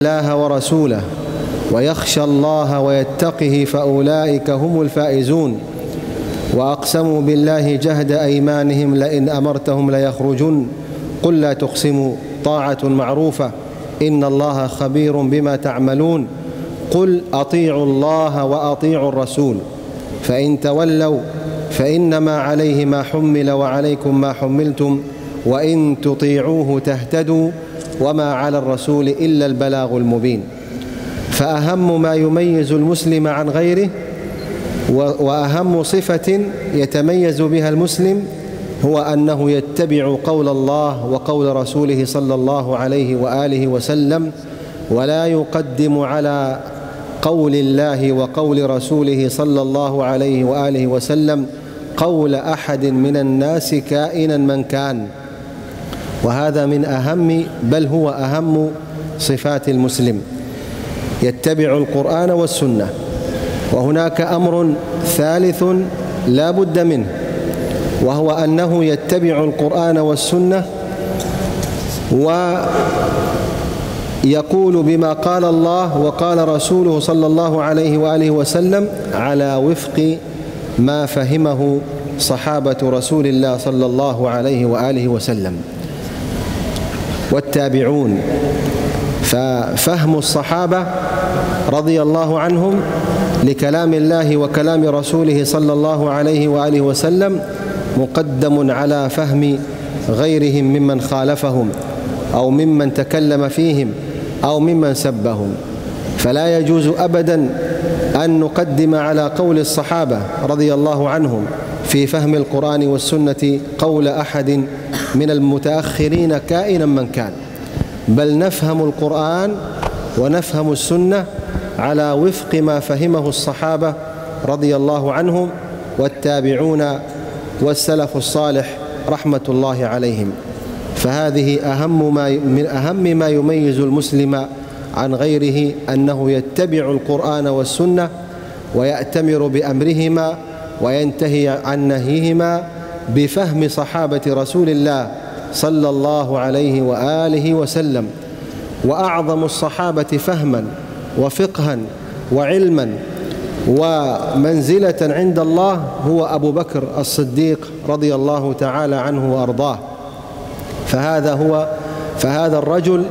الله ورسوله ويخشى الله ويتقه فأولئك هم الفائزون. وأقسموا بالله جهد أيمانهم لئن أمرتهم ليخرجن قل لا تقسموا طاعة معروفة إن الله خبير بما تعملون قل أطيعوا الله وأطيعوا الرسول فإن تولوا فإنما عليه ما حمل وعليكم ما حملتم وإن تطيعوه تهتدوا وما على الرسول إلا البلاغ المبين. فأهم ما يميز المسلم عن غيره وأهم صفة يتميز بها المسلم هو أنه يتبع قول الله وقول رسوله صلى الله عليه وآله وسلم، ولا يقدم على قول الله وقول رسوله صلى الله عليه وآله وسلم قول أحد من الناس كائنا من كان. وهذا من أهم بل هو أهم صفات المسلم، يتبع القرآن والسنة. وهناك أمر ثالث لا بد منه، وهو أنه يتبع القرآن والسنة ويقول بما قال الله وقال رسوله صلى الله عليه وآله وسلم على وفق ما فهمه صحابة رسول الله صلى الله عليه وآله وسلم. والتابعون، ففهم الصحابة رضي الله عنهم لكلام الله وكلام رسوله صلى الله عليه وآله وسلم مقدم على فهم غيرهم ممن خالفهم أو ممن تكلم فيهم أو ممن سبهم. فلا يجوز أبدا أن نقدم على قول الصحابة رضي الله عنهم في فهم القرآن والسنة قول أحد من المتأخرين كائنا من كان، بل نفهم القرآن ونفهم السنة على وفق ما فهمه الصحابة رضي الله عنهم والتابعون والسلف الصالح رحمة الله عليهم. فهذه من أهم ما يميز المسلم عن غيره، أنه يتبع القرآن والسنة ويأتمر بأمرهما وينتهي عن نهيهما بفهم صحابة رسول الله صلى الله عليه وآله وسلم. وأعظم الصحابة فهما وفقها وعلما ومنزلة عند الله هو أبو بكر الصديق رضي الله تعالى عنه وأرضاه. فهذا الرجل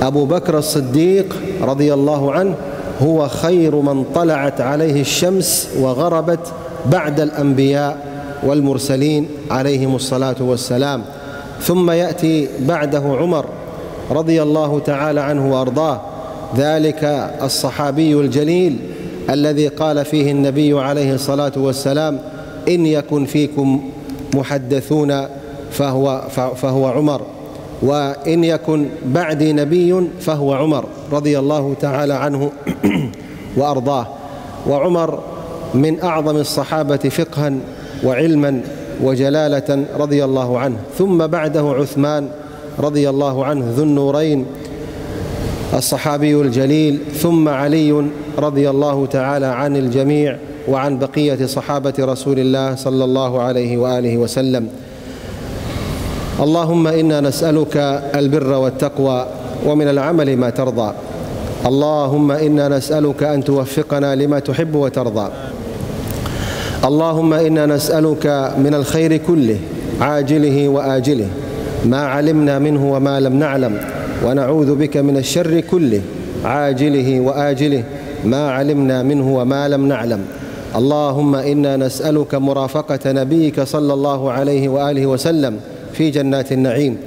أبو بكر الصديق رضي الله عنه هو خير من طلعت عليه الشمس وغربت بعد الأنبياء والمرسلين عليهم الصلاة والسلام. ثم يأتي بعده عمر رضي الله تعالى عنه وأرضاه، ذلك الصحابي الجليل الذي قال فيه النبي عليه الصلاة والسلام إن يكن فيكم محدثون فهو عمر، وإن يكن بعدي نبي فهو عمر رضي الله تعالى عنه وأرضاه. وعمر من أعظم الصحابة فقها وعلما وجلالة رضي الله عنه. ثم بعده عثمان رضي الله عنه ذو النورين الصحابي الجليل. ثم علي رضي الله تعالى عن الجميع وعن بقية صحابة رسول الله صلى الله عليه وآله وسلم. اللهم إنا نسألك البر والتقوى ومن العمل ما ترضى. اللهم إنا نسألك أن توفقنا لما تحب وترضى. اللهم إنا نسألك من الخير كله عاجله وآجله ما علمنا منه وما لم نعلم، ونعوذ بك من الشر كله عاجله وآجله ما علمنا منه وما لم نعلم. اللهم إنا نسألك مرافقة نبيك صلى الله عليه وآله وسلم في جنات النعيم.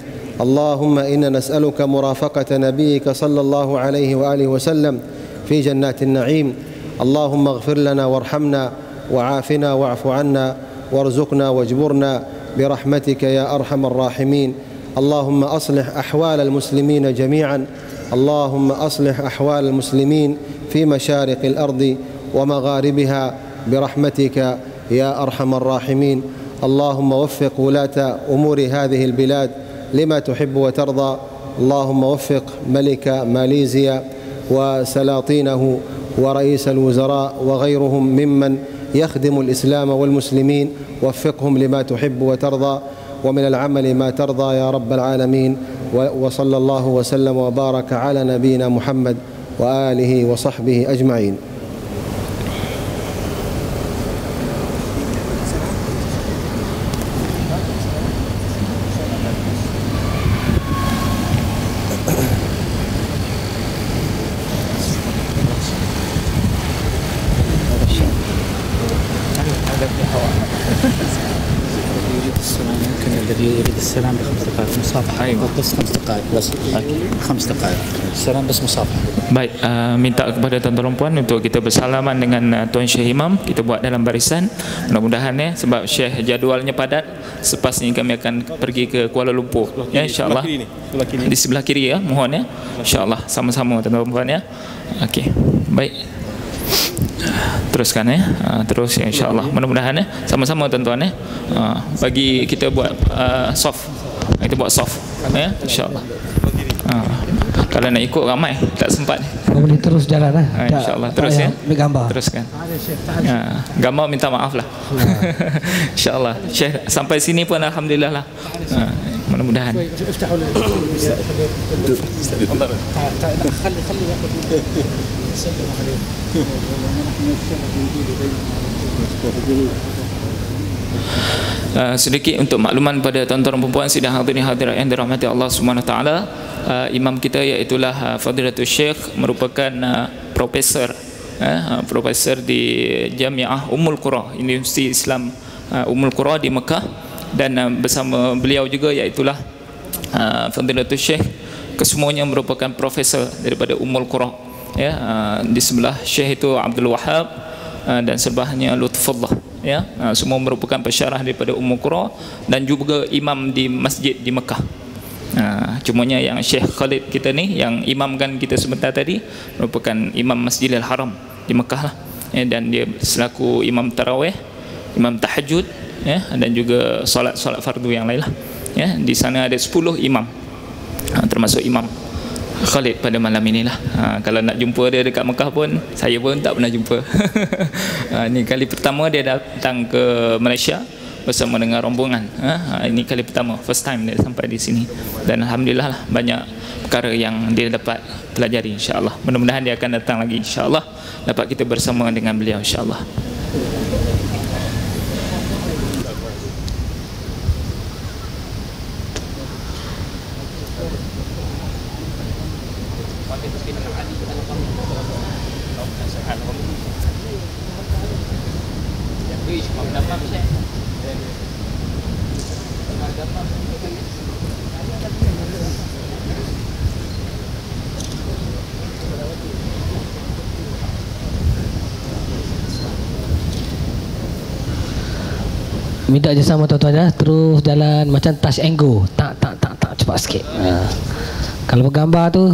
اللهم إنا نسألك مرافقة نبيك صلى الله عليه وآله وسلم في جنات النعيم. اللهم اغفر لنا وارحمنا وعافنا واعف عنا وارزقنا واجبرنا برحمتك يا أرحم الراحمين. اللهم أصلح أحوال المسلمين جميعا. اللهم أصلح أحوال المسلمين في مشارق الأرض ومغاربها برحمتك يا أرحم الراحمين. اللهم وفق ولاة أمور هذه البلاد لما تحب وترضى. اللهم وفق ملك ماليزيا وسلاطينه ورئيس الوزراء وغيرهم ممن يخدم الإسلام والمسلمين، وفقهم لما تحب وترضى ومن العمل ما ترضى يا رب العالمين. وصلى الله وسلم وبارك على نبينا محمد وآله وصحبه أجمعين. السلام ب5 دقائق مصافحة. أيوة بس 5 دقائق بس. 5 دقائق السلام بس مصافحة. Baik, minta kepada tuan-tuan dan puan untuk kita bersalaman dengan Tuan Syekh Imam. Kita buat dalam barisan. Mudah-mudahan sebab Syekh jadualnya padat. Selepas ini kami akan pergi ke Kuala Lumpur. Ya, insya-Allah. Di sebelah kiri ya, mohon ya. Insya-Allah sama-sama tuan-tuan dan puan ya. Okey. Baik. Teruskan ya. Terus ya insya-Allah. Mudah-mudahan ya sama-sama tuan-tuan ya. Bagi kita buat soft. Kita buat soft ya insya-Allah. Kalau nak ikut ramai tak sempat. Boleh terus jalan lah. Insya-Allah terus ya. Gambar. Teruskan. Gambar minta maaf lah. Insya-Allah. Syekh sampai sini pun alhamdulillah lah. Mudah-mudahan. Sedikit untuk makluman pada tuan-tuan dan puan sidang hadirin hadirat yang dirahmati Allah Subhanahu Wa Taala, imam kita iaitulah Fadilatul Syekh, merupakan profesor di Jamiah Ummul Qura, Universiti Islam Ummul Qura di Mekah, dan bersama beliau juga iaitulah Fadilatul Syekh kesemuanya merupakan profesor daripada Ummul Qura ya. Di sebelah Syekh itu Abdul Wahab dan sebelahnya Lutfullah ya. Semua merupakan pensyarah daripada Ummul Qura dan juga imam di masjid di Mekah. Cumanya yang Syekh Khalid kita ni yang imamkan kita sebentar tadi merupakan imam Masjidil Haram di Mekah lah ya, dan dia selaku imam tarawih, imam tahajud ya, dan juga solat-solat fardu yang lain lah ya. Di sana ada 10 imam termasuk imam Khalid pada malam inilah. Kalau nak jumpa dia dekat Mekah pun saya pun tak pernah jumpa. Ini kali pertama dia datang ke Malaysia bersama dengan rombongan. Ini kali pertama, first time dia sampai di sini, dan alhamdulillah lah, banyak perkara yang dia dapat pelajari insya-Allah. Mudah-mudahan dia akan datang lagi insya-Allah, dapat kita bersama dengan beliau insya-Allah. Minta je sama tuan-tuan ya, terus jalan macam touch and go, tak cepat sikit. Kalau bergambar tu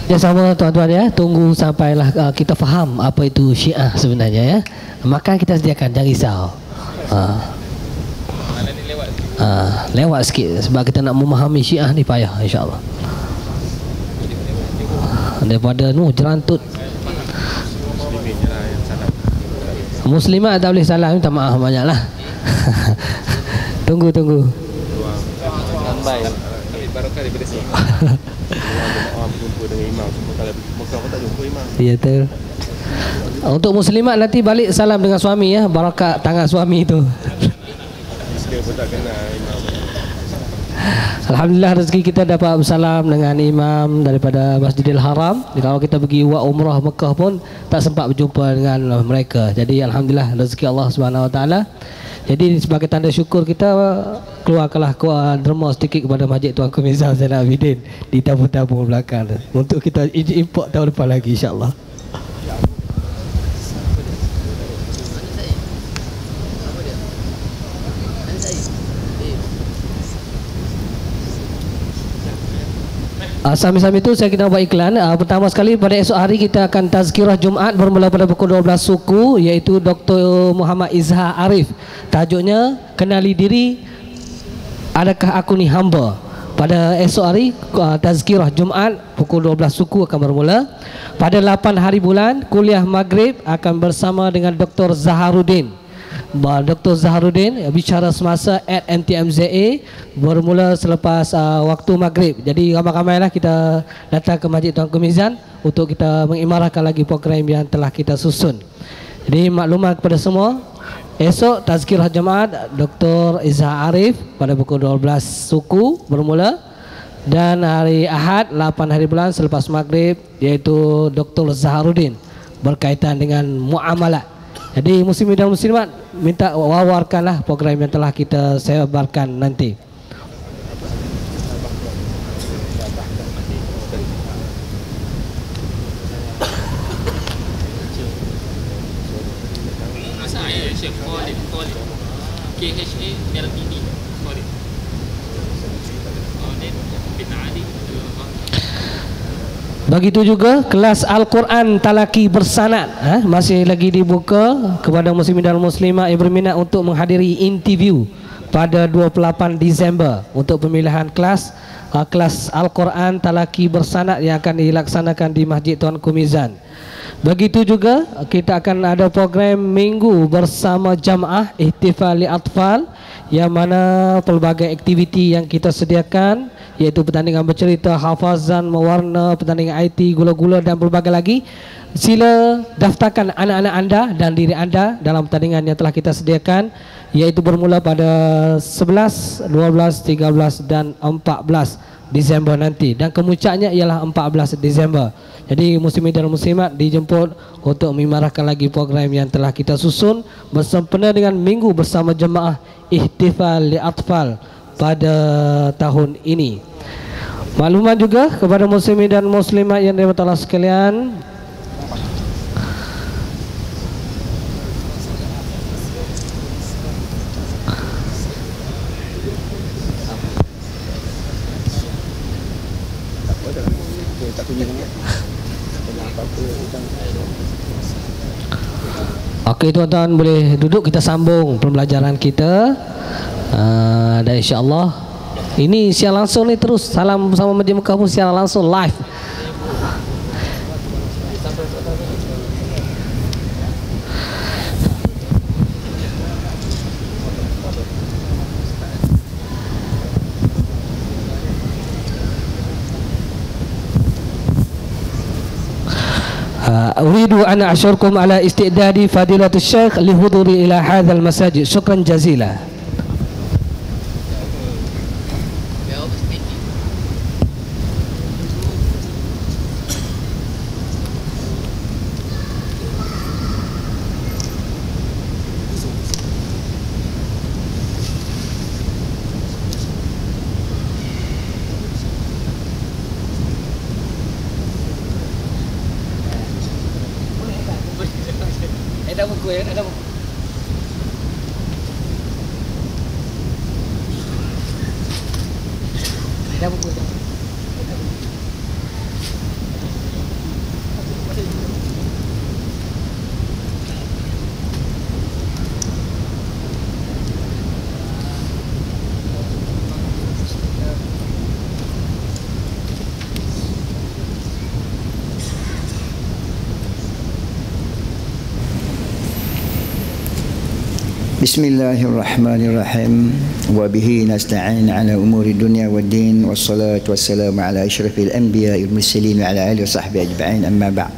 Ya, sama tuan-tuan ya, tunggu sampailah kita faham apa itu Syiah sebenarnya ya. Maka kita sediakan, jangan risau. Lewat sikit sebab kita nak memahami Syiah ni payah insya-Allah. Daripada jerantut Muslimat tak boleh salam, minta maaf banyaklah. Tunggu. Sampai barokah daripada sini. Jumpa dengan imam, semua kalau pergi Mekah pun tak jumpa imam. Ya, betul. Untuk muslimat nanti balik salam dengan suami ya, barakat tangan suami itu. Dia pun tak kenal imam. Alhamdulillah rezeki kita dapat bersalam dengan imam daripada Masjidil Haram. Kalau kita pergi buat umrah Mekah pun tak sempat berjumpa dengan mereka. Jadi alhamdulillah rezeki Allah Subhanahu Wa Taala. Jadi sebagai tanda syukur kita keluarkanlah derma sedikit kepada Masjid Tuanku Mirza Zainal Abidin di tabung-tabung belakang untuk kita import tahun depan lagi insya-Allah. Sambil-sambil itu saya kena buat iklan. Pertama sekali pada esok hari kita akan tazkirah Jumaat bermula pada pukul 12 suku, iaitu Dr. Muhammad Izhar Arif. Tajuknya Kenali Diri, Adakah Aku Ni Hamba. Pada esok hari tazkirah Jumaat pukul 12 suku akan bermula. Pada 8 hari bulan kuliah Maghrib akan bersama dengan Dr. Zaharuddin. Dr. Zaharuddin bicara semasa at MTMZA bermula selepas waktu maghrib. Jadi ramai-ramailah kita datang ke Masjid Tuanku Mizan untuk kita mengimarahkan lagi program yang telah kita susun. Jadi maklumat kepada semua, esok tazkirah jemaat Dr. Izhar Arif pada pukul 12 suku bermula, dan hari Ahad 8 hari bulan selepas maghrib iaitu Dr. Zaharuddin berkaitan dengan muamalat. Jadi muslimin dan muslimat minta wawarkanlah program yang telah kita sebarkan nanti. Begitu juga kelas Al-Quran Talaki Bersanad masih lagi dibuka kepada muslimin dan muslimat yang berminat untuk menghadiri interview pada 28 Disember untuk pemilihan kelas Al-Quran Talaki Bersanad yang akan dilaksanakan di Masjid Tuanku Mizan. Begitu juga kita akan ada program minggu bersama Jamaah Ihtifal Atfal, yang mana pelbagai aktiviti yang kita sediakan iaitu pertandingan bercerita, hafazan, mewarna, pertandingan IT, gula-gula dan berbagai lagi. Sila daftarkan anak-anak anda dan diri anda dalam pertandingan yang telah kita sediakan, iaitu bermula pada 11, 12, 13 dan 14 Disember nanti, dan kemuncaknya ialah 14 Disember. Jadi muslimin dan muslimat dijemput untuk mengimarahkan lagi program yang telah kita susun bersempena dengan minggu bersama jemaah Ihtifal Atfal pada tahun ini. Maklumat juga kepada muslimin dan muslimat yang dirahmati Allah sekalian, okey tuan-tuan, boleh duduk, kita sambung pembelajaran kita. Dan insya-Allah ini siar langsung ni, terus salam bersama Masjid Mekah pun siar langsung live. أريد أن أشكركم على استعداد فضيلة الشيخ لحضوري إلى هذا المساجد. شكرا جزيلا. Bismillahirrahmanirrahim. Wa bihi nasta'in ala umuri dunya wad din, wassalatu wassalamu ala asyrafil anbiya wal mursalin wa ala alihi wa sahbihi ajma'in, amma ba'd.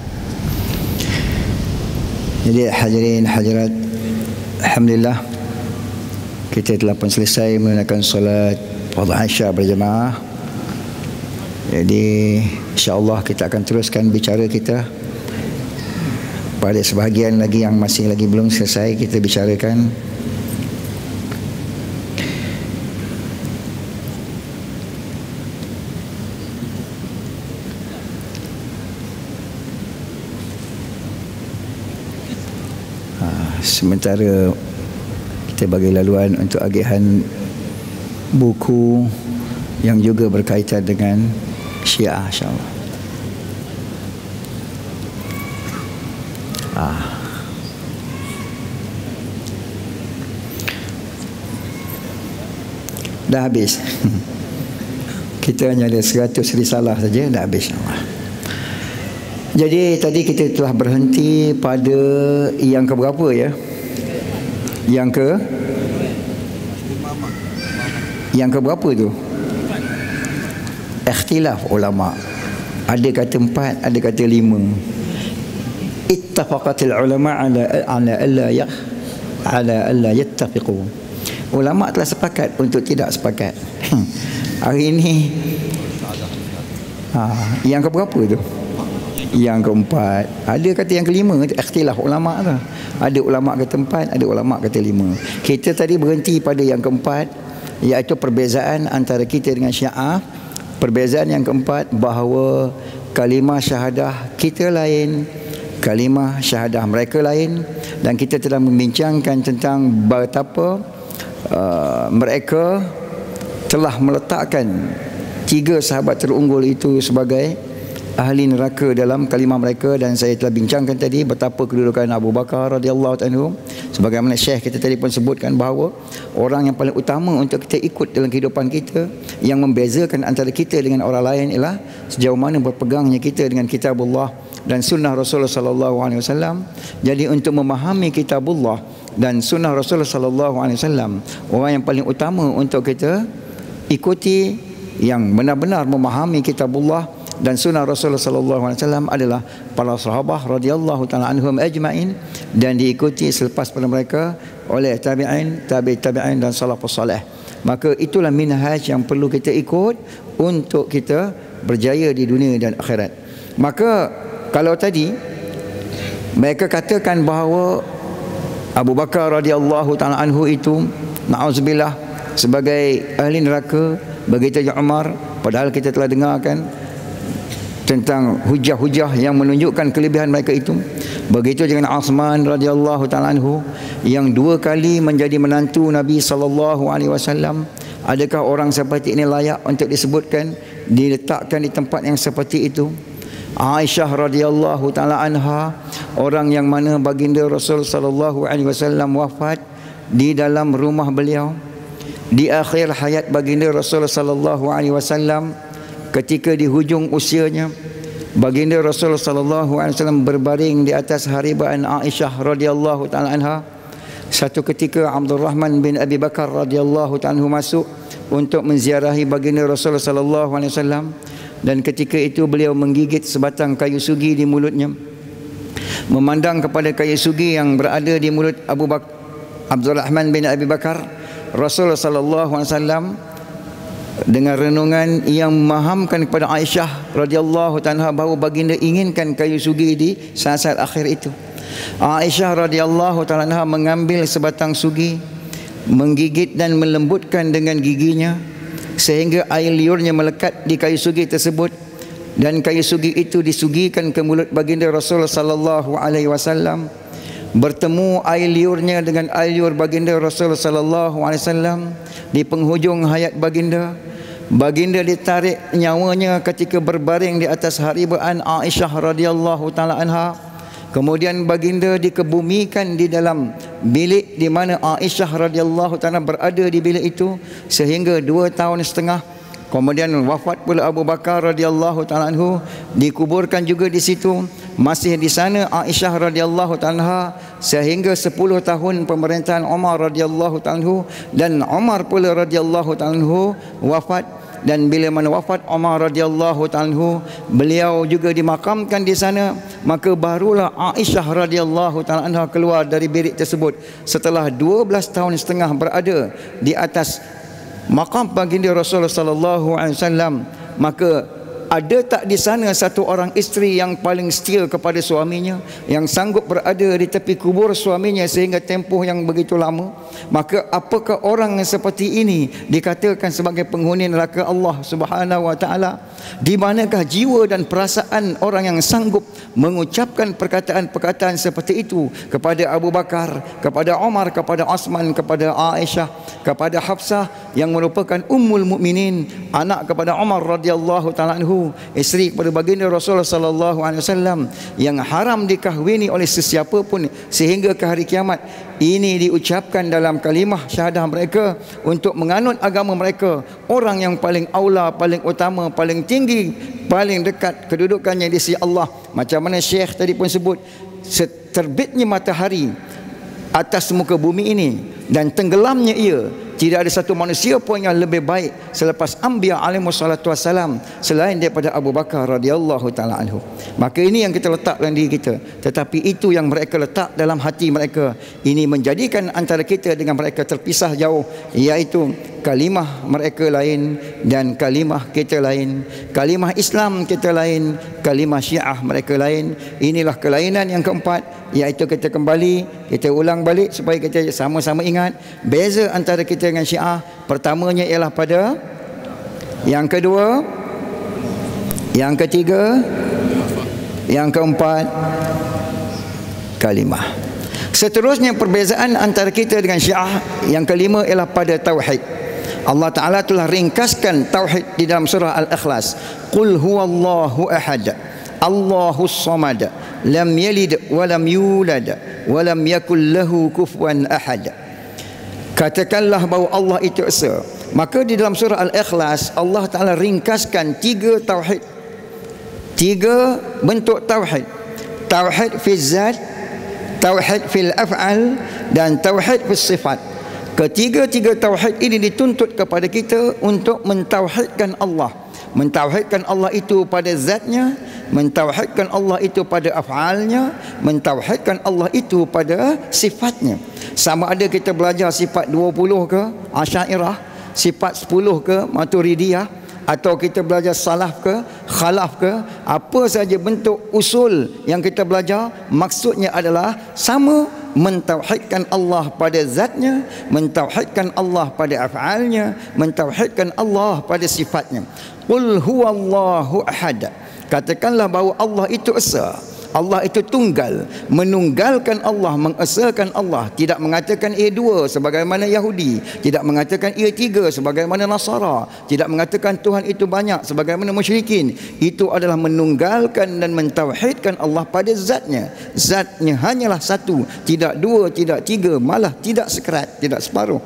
Jadi hadirin hadirat, alhamdulillah kita telah pun selesai menunaikan solat fardhu Isya berjemaah. Jadi insya-Allah kita akan teruskan bicara kita. Pada sebahagian lagi yang masih lagi belum selesai kita bicarakan. Sementara kita bagi laluan untuk agihan buku yang juga berkaitan dengan Syiah, insya-Allah. Dah habis. Kita hanya ada 100 risalah saja, dah habis, insya-Allah. Jadi tadi kita telah berhenti pada yang keberapa ya? Yang keberapa tu? Ikhtilaf ulama. Ada kata 4, ada kata 5. Ittafaqatil ulama ala alla yattafiqu. Ulama telah sepakat untuk tidak sepakat. Hari ini yang keberapa tu? Yang keempat. Ada kata yang kelima, ikhtilaf ulama tu. Ada ulama kata 4, ada ulama kata 5. Kita tadi berhenti pada yang keempat, iaitu perbezaan antara kita dengan Syiah. Perbezaan yang keempat, bahawa kalimah syahadah kita lain, kalimah syahadah mereka lain. Dan kita telah membincangkan tentang betapa mereka telah meletakkan 3 sahabat terunggul itu sebagai ahli neraka dalam kalimah mereka. Dan saya telah bincangkan tadi betapa kedudukan Abu Bakar radhiyallahu anhu. Sebagaimana Syekh kita tadi pun sebutkan bahawa orang yang paling utama untuk kita ikut dalam kehidupan kita, yang membezakan antara kita dengan orang lain ialah sejauh mana berpegangnya kita dengan kitabullah dan sunnah Rasulullah sallallahu alaihi wasallam. Jadi untuk memahami kitabullah dan sunnah Rasulullah sallallahu alaihi wasallam, orang yang paling utama untuk kita ikuti, yang benar-benar memahami kitabullah dan sunnah Rasulullah sallallahu alaihi wasallam adalah para sahabat radhiyallahu taala anhum ajma'in, dan diikuti selepas pada mereka oleh tabi'in, tabi'in dan salafus salih. Maka itulah minhaj yang perlu kita ikut untuk kita berjaya di dunia dan akhirat. Maka kalau tadi mereka katakan bahawa Abu Bakar radhiyallahu taala anhu itu, na'udzubillah, sebagai ahli neraka. Begitu juga Umar, padahal kita telah dengarkan tentang hujah-hujah yang menunjukkan kelebihan mereka itu. Begitu dengan Uthman radhiyallahu ta'ala anhu yang 2 kali menjadi menantu Nabi sallallahu alaihi wasallam. Adakah orang seperti ini layak untuk disebutkan, diletakkan di tempat yang seperti itu? Aisyah radhiyallahu ta'ala anha, orang yang mana baginda Rasul sallallahu alaihi wasallam wafat di dalam rumah beliau di akhir hayat baginda Rasul sallallahu alaihi wasallam. Ketika di hujung usianya, baginda Rasul sallallahu alaihi wasallam berbaring di atas haribaan Aisyah radhiyallahu taala anha. Satu ketika Abdul Rahman bin Abi Bakar radhiyallahu taala anhu masuk untuk menziarahi baginda Rasul sallallahu alaihi wasallam, dan ketika itu beliau menggigit sebatang kayu sugi di mulutnya. Memandang kepada kayu sugi yang berada di mulut Abdul Rahman bin Abi Bakar, Rasul sallallahu alaihi wasallam dengan renungan yang memahamkan kepada Aisyah radhiyallahu ta'ala bahawa baginda inginkan kayu sugi di saat-saat akhir itu. Aisyah radhiyallahu ta'ala mengambil sebatang sugi, menggigit dan melembutkan dengan giginya sehingga air liurnya melekat di kayu sugi tersebut, dan kayu sugi itu disugikan ke mulut baginda Rasul sallallahu alaihi wasallam. Bertemu air liurnya dengan air liur baginda Rasul sallallahu alaihi wasallam di penghujung hayat baginda. Baginda ditarik nyawanya ketika berbaring di atas haribaan Aisyah radhiyallahu taala anha. Kemudian baginda dikebumikan di dalam bilik di mana Aisyah radhiyallahu taala berada di bilik itu sehingga 2 tahun setengah. Kemudian wafat pula Abu Bakar radhiyallahu taala anhu, dikuburkan juga di situ. Masih di sana Aisyah radhiyallahu taala sehingga 10 tahun pemerintahan Umar radhiyallahu taala anhu, dan Umar pula radhiyallahu taala anhu wafat. Dan bila mana wafat Umar radhiyallahu taala anhu, beliau juga dimakamkan di sana. Maka barulah Aisyah radhiyallahu taala anha keluar dari bilik tersebut setelah 12 tahun setengah berada di atas makam baginda Rasulullah sallallahu alaihi wasallam. Maka ada tak di sana satu orang isteri yang paling setia kepada suaminya, yang sanggup berada di tepi kubur suaminya sehingga tempoh yang begitu lama? Maka apakah orang yang seperti ini dikatakan sebagai penghuni neraka Allah Subhanahu wa taala? Di manakah jiwa dan perasaan orang yang sanggup mengucapkan perkataan-perkataan seperti itu kepada Abu Bakar, kepada Umar, kepada Uthman, kepada Aisyah, kepada Hafsah yang merupakan ummul mukminin, anak kepada Umar radhiyallahu taala anhu, isteri kepada baginda Rasulullah sallallahu alaihi wasallam, yang haram dikahwini oleh sesiapa pun sehingga ke hari kiamat. Ini diucapkan dalam kalimah syahadah mereka untuk menganut agama mereka. Orang yang paling aula, paling utama, paling tinggi, paling dekat kedudukannya di sisi Allah. Macam mana Syekh tadi pun sebut, terbitnya matahari atas muka bumi ini dan tenggelamnya ia, tidak ada satu manusia pun yang lebih baik selepas Anbiya alaihi salatu wassalam selain daripada Abu Bakar radhiyallahu taala anhu. Maka ini yang kita letak dalam diri kita, tetapi itu yang mereka letak dalam hati mereka. Ini menjadikan antara kita dengan mereka terpisah jauh, iaitu kalimah mereka lain dan kalimah kita lain. Kalimah Islam kita lain, kalimah Syiah mereka lain. Inilah kelainan yang keempat, iaitu kita kembali, kita ulang balik supaya kita sama-sama ingat beza antara kita dengan Syiah. Pertamanya ialah pada, yang kedua, yang ketiga, yang keempat, kalimah. Seterusnya perbezaan antara kita dengan Syiah yang kelima ialah pada tauhid. Allah Ta'ala telah ringkaskan tauhid di dalam surah Al-Ikhlas. Qul huwallahu ahad, Allahus samad, lam yalid wa lam yulad wa lam yakul lahu kufuwan ahad. Katakanlah bahawa Allah itu esa. Maka di dalam surah Al-Ikhlas Allah Ta'ala ringkaskan 3 tauhid, 3 bentuk tauhid. Tauhid fi zat, tauhid fil af'al, dan tauhid fis sifat. Ketiga-tiga tauhid ini dituntut kepada kita untuk mentauhidkan Allah. Mentauhidkan Allah itu pada zatnya, mentauhidkan Allah itu pada af'alnya, mentauhidkan Allah itu pada sifatnya. Sama ada kita belajar sifat 20 ke Asy'ariyah, sifat 10 ke Maturidiyah, atau kita belajar salaf ke khalaf ke, apa saja bentuk usul yang kita belajar, maksudnya adalah sama mentauhidkan Allah pada zatnya, mentauhidkan Allah pada af'alnya, mentauhidkan Allah pada sifatnya. Qul huwallahu ahad. Katakanlah bahawa Allah itu esa, Allah itu tunggal, menunggalkan Allah, mengesakan Allah, tidak mengatakan ia dua sebagaimana Yahudi, tidak mengatakan ia tiga sebagaimana Nasara, tidak mengatakan Tuhan itu banyak sebagaimana musyrikin. Itu adalah menunggalkan dan mentauhidkan Allah pada zatnya. Zatnya hanyalah satu, tidak dua, tidak tiga, malah tidak sekerat, tidak separuh.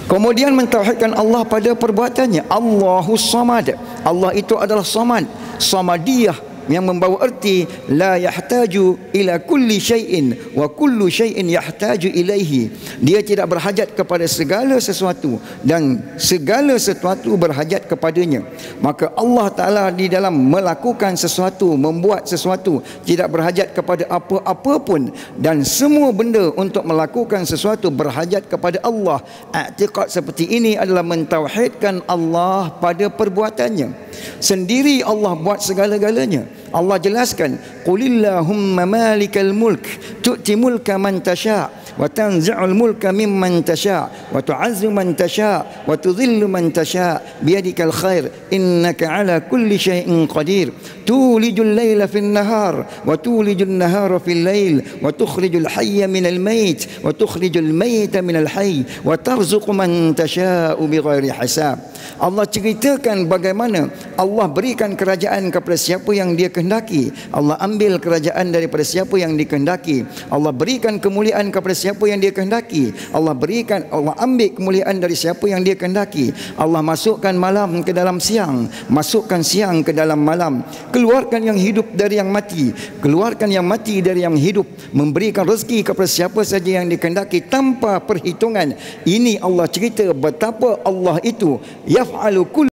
Kemudian mentauhidkan Allah pada perbuatannya. Allahus Samad. Allah itu adalah Samad, Samadiyah, yang membawa erti la yahtaju ila kulli syai'in wa kullu syai'in yahtaju ilaihi. Dia tidak berhajat kepada segala sesuatu dan segala sesuatu berhajat kepadanya. Maka Allah Ta'ala di dalam melakukan sesuatu, membuat sesuatu, tidak berhajat kepada apa-apa pun, dan semua benda untuk melakukan sesuatu berhajat kepada Allah. I'tiqad seperti ini adalah mentauhidkan Allah pada perbuatannya. Sendiri Allah buat segala-galanya. Allah jelaskan, qulillahumma malikal mulk tu'ti mulka man tasha' wa tanzi'ul mulka mimman tasha' wa tu'azzu man tasha' wa tudhillu man tasha' biyadikal khair innaka ala kulli syai'in qadir. Tulijul laila fil nahar wa tulijul nahara fil lail wa tukhrijul hayya minal mayt wa tukhrijul mayta minal hayy wa tarzuqu man tasha'u bighairi hisab. Allah ceritakan bagaimana Allah berikan kerajaan kepada siapa yang Dia kehendaki. Allah ambil kerajaan daripada siapa yang dikehendaki. Allah berikan kemuliaan kepada siapa yang Dia kehendaki. Allah ambil kemuliaan dari siapa yang Dia kehendaki. Allah masukkan malam ke dalam siang, masukkan siang ke dalam malam. Keluarkan yang hidup dari yang mati, keluarkan yang mati dari yang hidup. Memberikan rezeki kepada siapa saja yang dikehendaki tanpa perhitungan. Ini Allah cerita betapa Allah itu yaf'alu kull